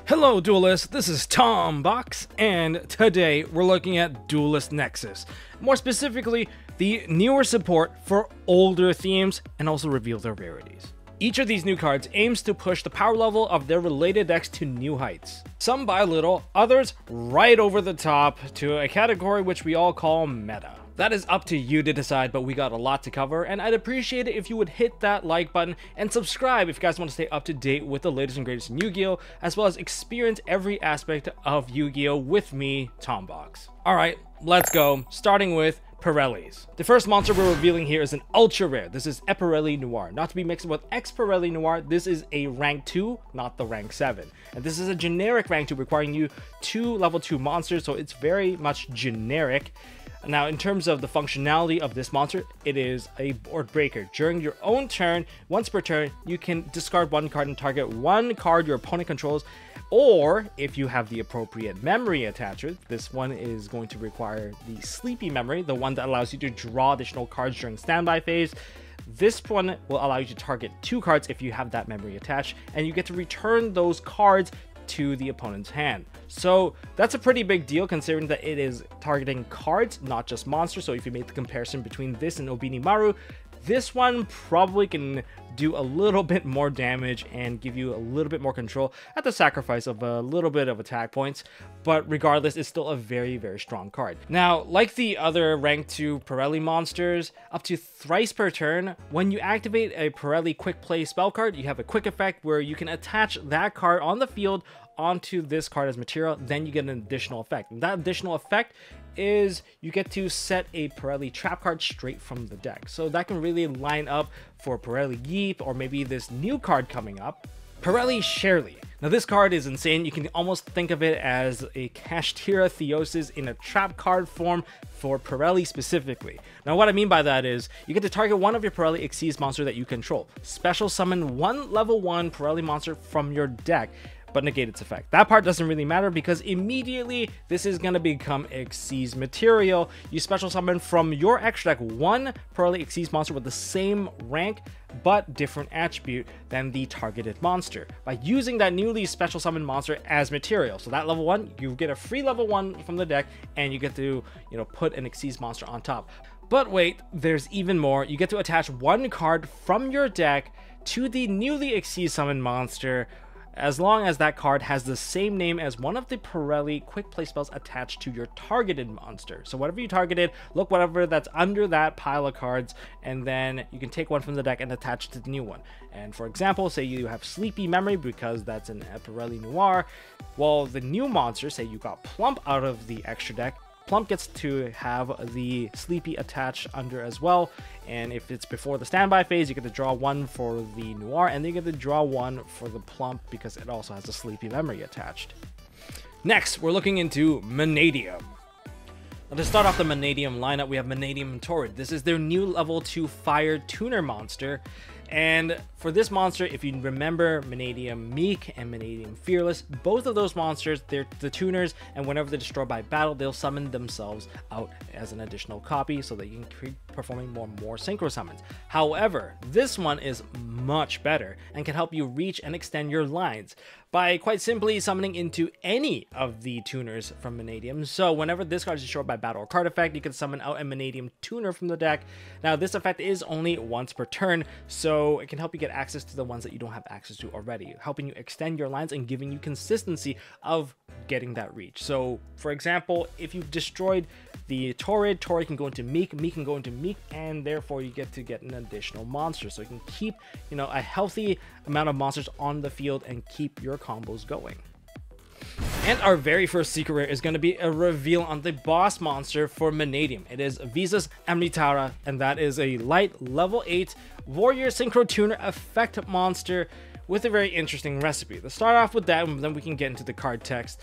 Hello Duelists, this is Tombox, and today we're looking at Duelist Nexus. More specifically, the newer support for older themes and also reveal their rarities. Each of these new cards aims to push the power level of their related decks to new heights. Some by little, others right over the top to a category which we all call meta. That is up to you to decide, but we got a lot to cover, and I'd appreciate it if you would hit that like button and subscribe if you guys want to stay up to date with the latest and greatest in Yu-Gi-Oh, as well as experience every aspect of Yu-Gi-Oh with me, Tombox. Alright, let's go, starting with Pirellis. The first monster we're revealing here is an ultra rare. This is Pirelli Noir, not to be mixed with Pirelli Noir. This is a rank 2, not the rank 7. And this is a generic rank 2 requiring you 2 level 2 monsters, so it's very much generic. Now, in terms of the functionality of this monster, it is a board breaker. During your own turn, once per turn, you can discard one card and target one card your opponent controls, or if you have the appropriate memory attached, this one is going to require the sleepy memory, the one that allows you to draw additional cards during standby phase. This one will allow you to target 2 cards if you have that memory attached, and you get to return those cards to the opponent's hand. So that's a pretty big deal considering that it is targeting cards, not just monsters. So if you make the comparison between this and Obini Maru, this one probably can do a little bit more damage and give you a little bit more control at the sacrifice of a little bit of attack points, but regardless, it's still a very, very strong card. Now, like the other rank 2 Pirelli monsters, up to thrice per turn, when you activate a Pirelli quick play spell card, you have a quick effect where you can attach that card on the field onto this card as material, then you get an additional effect. And that additional effect is you get to set a Pirelli trap card straight from the deck. So that can really line up for Pirelli Yeep or maybe this new card coming up, Pirelli Shirley. Now this card is insane. You can almost think of it as a Kashtira Theosis in a trap card form for Pirelli specifically. Now what I mean by that is you get to target one of your Pirelli Xyz monster that you control. Special summon one level 1 Pirelli monster from your deck, but negate its effect. That part doesn't really matter because immediately this is going to become Xyz material. You special summon from your extra deck one Pirelli Xyz monster with the same rank but different attribute than the targeted monster by using that newly special summoned monster as material. So that level 1, you get a free level 1 from the deck and you get to, put an Xyz monster on top. But wait, there's even more. You get to attach one card from your deck to the newly Xyz summoned monster, as long as that card has the same name as one of the Pirelli quick play spells attached to your targeted monster. So whatever you targeted, look whatever that's under that pile of cards, and then you can take one from the deck and attach it to the new one. And for example, say you have Sleepy Memory because that's an Pirelli Noir. Well, the new monster, say you got Plump out of the extra deck, Plump gets to have the Sleepy attached under as well, and if it's before the standby phase, you get to draw one for the Noir, and then you get to draw one for the Plump because it also has a Sleepy Memory attached. Next, we're looking into Manadium. Now to start off the Manadium lineup, we have Manadium Torrid. This is their new level 2 Fire Tuner monster. And for this monster, if you remember Manadium Meek and Manadium Fearless, both of those monsters, they're the tuners, and whenever they're destroyed by battle, they'll summon themselves out as an additional copy so that you can keep performing more synchro summons. However, this one is much better and can help you reach and extend your lines by quite simply summoning into any of the tuners from Manadium. So whenever this card is destroyed by battle or card effect, you can summon out a Manadium tuner from the deck. Now this effect is only once per turn, so it can help you get access to the ones that you don't have access to already, helping you extend your lines and giving you consistency of getting that reach. So for example, if you've destroyed the Torrid can go into Meek can go into Meek, and therefore you get to get an additional monster. So you can keep, a healthy amount of monsters on the field and keep your combos going. And our very first secret rare is going to be a reveal on the boss monster for Manadium. It is Visa's Amritara, and that is a light level 8 Warrior Synchro Tuner effect monster with a very interesting recipe. Let's start off with that, and then we can get into the card text.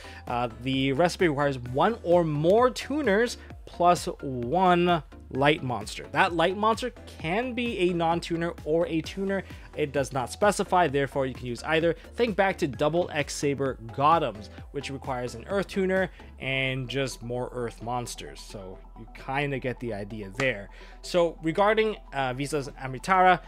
The recipe requires 1 or more tuners plus 1 light monster. That light monster can be a non-tuner or a tuner. It does not specify, therefore you can use either. Think back to Double X Saber Gothams, which requires an earth tuner and just more earth monsters. So you kind of get the idea there. So regarding Visa's Amritara,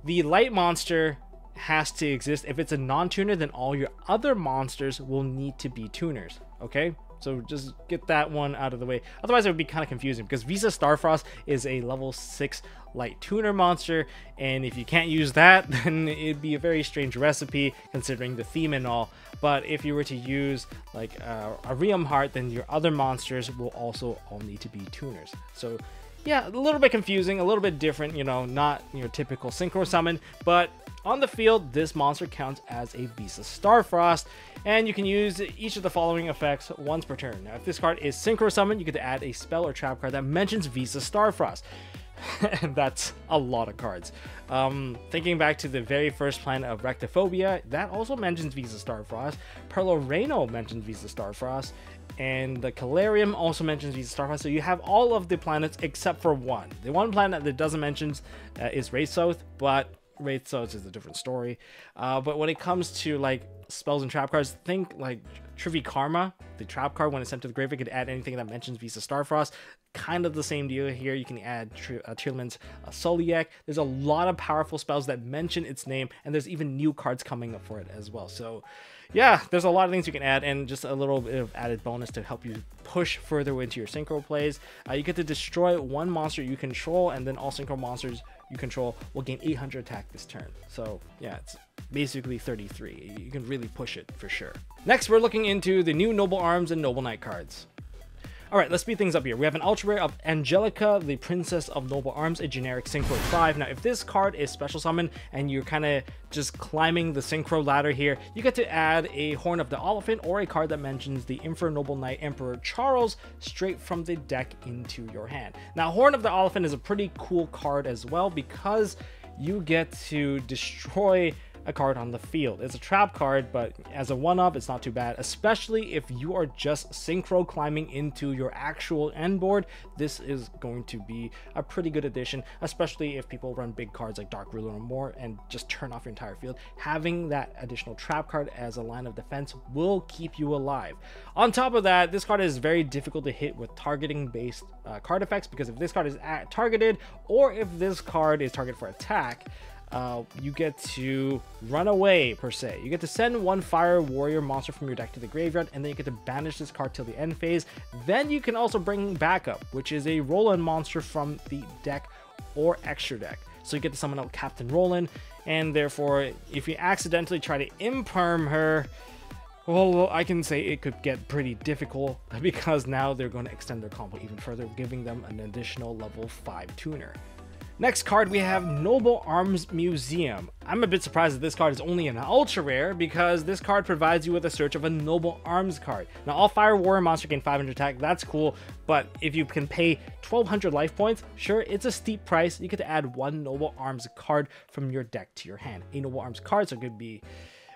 the light monster has to exist. If it's a non-tuner, then all your other monsters will need to be tuners, okay? So just get that one out of the way. Otherwise, it would be kind of confusing because Visa Starfrost is a level 6 light tuner monster, and if you can't use that, then it'd be a very strange recipe considering the theme and all. But if you were to use like a Rheum Heart, then your other monsters will also all need to be tuners. So yeah, a little bit confusing, a little bit different, you know, not your typical synchro summon, but on the field, this monster counts as a Visa Starfrost, and you can use each of the following effects once per turn. Now, if this card is synchro summon, you get to add a spell or trap card that mentions Visa Starfrost. And that's a lot of cards. Thinking back to the very first plan of Rectophobia, that also mentions Visa Starfrost. Perloreno mentions Visa Starfrost, and the Calarium also mentions Visa Starfrost. So you have all of the planets except for one. The one planet that doesn't mention is Wraith South, but Wraith South is a different story. But when it comes to like spells and trap cards, think like Trivikarma, the trap card. When it's sent to the grave, it could add anything that mentions Visa Starfrost. Kind of the same deal here. You can add Trilman's Soliak. There's a lot of powerful spells that mention its name, and there's even new cards coming up for it as well. So yeah, there's a lot of things you can add, and just a little bit of added bonus to help you push further into your synchro plays. You get to destroy one monster you control, and then all synchro monsters you control will gain 800 attack this turn. So yeah, it's basically 33. You can really push it for sure. Next, we're looking into the new Noble Arms and Noble Knight cards. Alright, let's speed things up here. We have an ultra rare of Angelica, the Princess of Noble Arms, a generic Synchro 5. Now, if this card is special summon and you're kind of just climbing the Synchro ladder here, you get to add a Horn of the Elephant or a card that mentions the Infer Noble Knight Emperor Charles straight from the deck into your hand. Now, Horn of the Elephant is a pretty cool card as well because you get to destroy a card on the field. It's a trap card, but as a one-up, it's not too bad, especially if you are just synchro climbing into your actual end board. This is going to be a pretty good addition, especially if people run big cards like Dark Ruler or more and just turn off your entire field. Having that additional trap card as a line of defense will keep you alive. On top of that, this card is very difficult to hit with targeting based card effects, because if this card is targeted, or if this card is targeted for attack, you get to run away, per se. You get to send one fire warrior monster from your deck to the graveyard, and then you get to banish this card till the end phase. Then you can also bring backup, which is a Roland monster from the deck or extra deck. So you get to summon out Captain Roland, and therefore, if you accidentally try to imperm her, well, I can say it could get pretty difficult, because now they're going to extend their combo even further, giving them an additional level 5 tuner. Next card, we have Noble Arms Museum. I'm a bit surprised that this card is only an ultra rare, because this card provides you with a search of a Noble Arms card. Now, all Fire Warrior monster gain 500 attack, that's cool, but if you can pay 1200 life points, sure, it's a steep price. You get to add one Noble Arms card from your deck to your hand. A Noble Arms card, so it could be,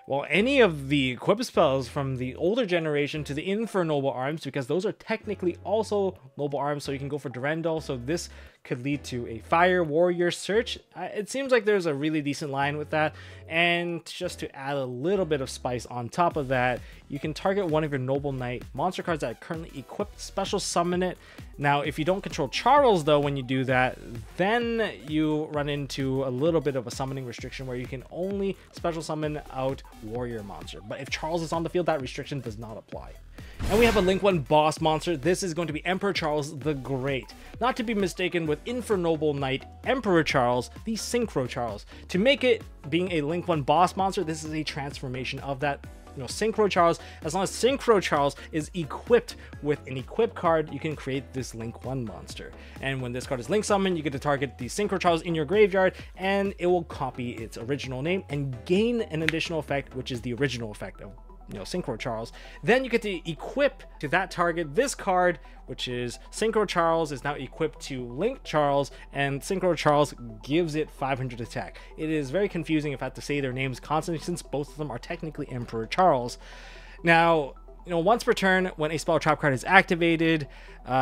well, any of the equip spells from the older generation to the Infer Noble Arms, because those are technically also Noble Arms, so you can go for Durendal. So this could lead to a Fire Warrior search. It seems like there's a really decent line with that. And just to add a little bit of spice on top of that, you can target one of your Noble Knight monster cards that are currently equipped, special summon it. Now, if you don't control Charles, though, when you do that, then you run into a little bit of a summoning restriction where you can only special summon out warrior monster. But if Charles is on the field, that restriction does not apply. And we have a Link 1 boss monster. This is going to be Emperor Charles the Great. Not to be mistaken with Infernoble Knight Emperor Charles, the Synchro Charles. To make it being a Link 1 boss monster, this is a transformation of that, Synchro Charles. As long as Synchro Charles is equipped with an equip card, you can create this Link 1 monster. And when this card is Link summoned, you get to target the Synchro Charles in your graveyard, and it will copy its original name and gain an additional effect, which is the original effect of Synchro Charles. Then you get to equip to that target this card, which is Synchro Charles is now equipped to Link Charles, and Synchro Charles gives it 500 attack. It is very confusing if I have to say their names constantly, since both of them are technically Emperor Charles. Now, once per turn, when a spell trap card is activated,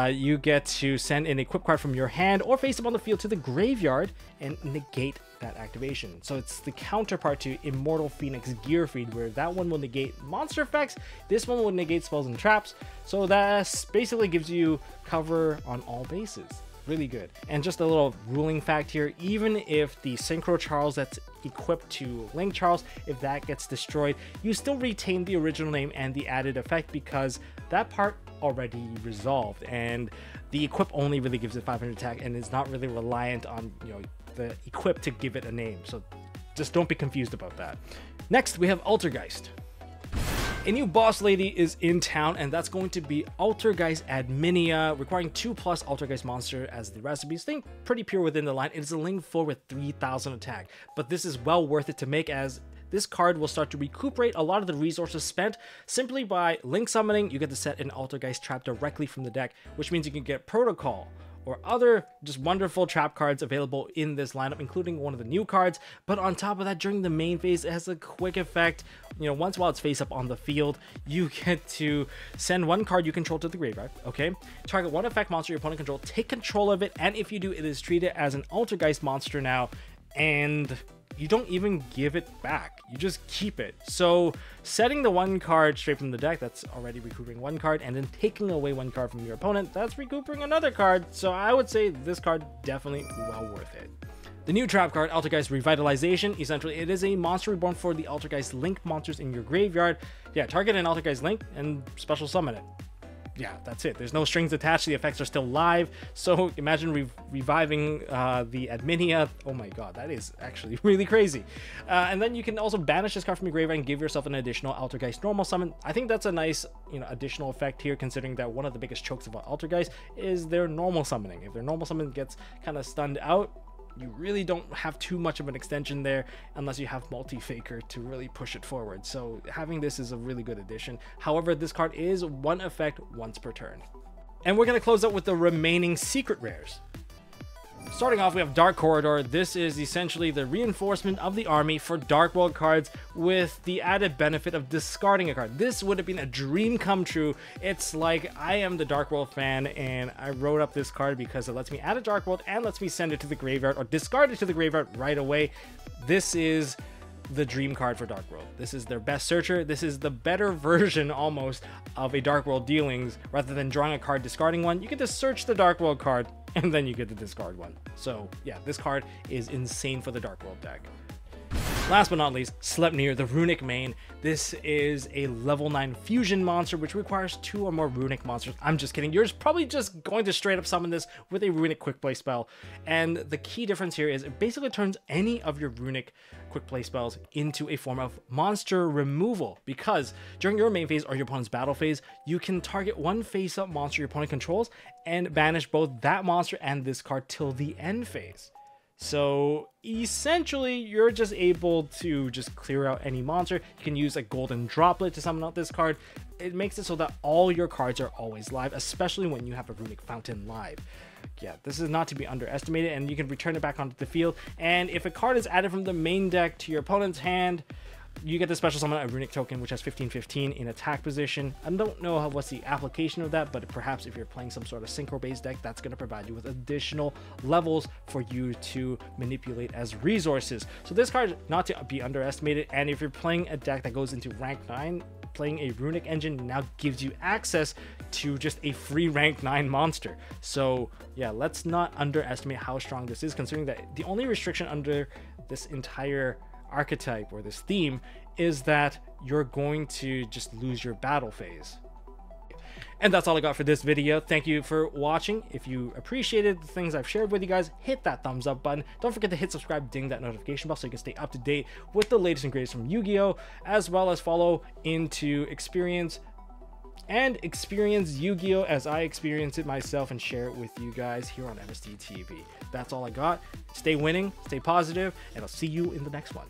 you get to send an equip card from your hand or face up on the field to the graveyard and negate that activation. So it's the counterpart to Immortal Phoenix Gearfried, where that one will negate monster effects, this one will negate spells and traps. So that basically gives you cover on all bases. really good. And just a little ruling fact here, even if the Synchro Charles that's equipped to Link Charles, if that gets destroyed, you still retain the original name and the added effect because that part already resolved, and the equip only really gives it 500 attack and is not really reliant on, you know, the equip to give it a name. So just don't be confused about that. Next, we have Altergeist. A new boss lady is in town, and that's going to be Altergeist Adminia, requiring 2+ Altergeist monster as the recipes. Think pretty pure within the line. It is a Link 4 with 3000 attack, but this is well worth it to make, as this card will start to recuperate a lot of the resources spent simply by Link summoning. You get to set an Altergeist trap directly from the deck, which means you can get Protocol or other just wonderful trap cards available in this lineup, including one of the new cards. But on top of that, during the main phase, it has a quick effect. You know, once while it's face up on the field, you get to send one card you control to the graveyard, okay? Target one effect monster your opponent control, take control of it, and if you do, it is treated as an Altergeist monster now, and you don't even give it back, you just keep it. So setting the one card straight from the deck, that's already recouping one card, and then taking away one card from your opponent, that's recouping another card. So I would say this card definitely well worth it. The new trap card, Altergeist Revitalization, essentially it is a monster reborn for the Altergeist Link monsters in your graveyard. Yeah, target an Altergeist Link and special summon it. Yeah, that's it. There's no strings attached. The effects are still live. So imagine reviving the Adminia. Oh my god, that is actually really crazy. And then you can also banish this card from your graveyard and give yourself an additional Altergeist normal summon. I think that's a nice, you know, additional effect here, considering that one of the biggest chokes about Altergeist is their normal summoning. If their normal summon gets kind of stunned out, you really don't have too much of an extension there unless you have multi-faker to really push it forward. So having this is a really good addition. However, this card is one effect once per turn. And we're going to close out with the remaining secret rares. Starting off, we have Dark Corridor. This is essentially the reinforcement of the army for Darkworld cards with the added benefit of discarding a card. This would have been a dream come true. It's like I am the Darkworld fan and I wrote up this card because it lets me add a Darkworld and lets me send it to the graveyard or discard it to the graveyard right away. This is the dream card for Darkworld. This is their best searcher. This is the better version almost of a Darkworld dealings. Rather than drawing a card, discarding one, you get to search the Darkworld card and then you get to discard one. So yeah, this card is insane for the Darkworld deck. Last but not least, Sleipnir, the Runick main. This is a level 9 fusion monster which requires 2 or more Runick monsters. I'm just kidding. You're probably just going to straight up summon this with a Runick quick play spell. And the key difference here is it basically turns any of your Runick quick play spells into a form of monster removal, because during your main phase or your opponent's battle phase, you can target one face up monster your opponent controls and banish both that monster and this card till the end phase. So essentially, you're just able to just clear out any monster. You can use a golden droplet to summon out this card. It makes it so that all your cards are always live, especially when you have a Runick Fountain live. Yeah, this is not to be underestimated, and you can return it back onto the field. And if a card is added from the main deck to your opponent's hand, you get the special summon a Runick token, which has 15/15 in attack position. I don't know what's the application of that, but perhaps if you're playing some sort of synchro-based deck, that's going to provide you with additional levels for you to manipulate as resources. So this card, not to be underestimated, and if you're playing a deck that goes into rank 9, playing a Runick engine now gives you access to just a free rank 9 monster. So yeah, let's not underestimate how strong this is, considering that the only restriction under this entire archetype or this theme is that you're going to just lose your battle phase. And that's all I got for this video. Thank you for watching. If you appreciated the things I've shared with you guys, hit that thumbs up button. Don't forget to hit subscribe, ding that notification bell so you can stay up to date with the latest and greatest from Yu-Gi-Oh, as well as follow into experience Yu-Gi-Oh as I experience it myself and share it with you guys here on MST.TV. That's all I got. Stay winning, stay positive, and I'll see you in the next one.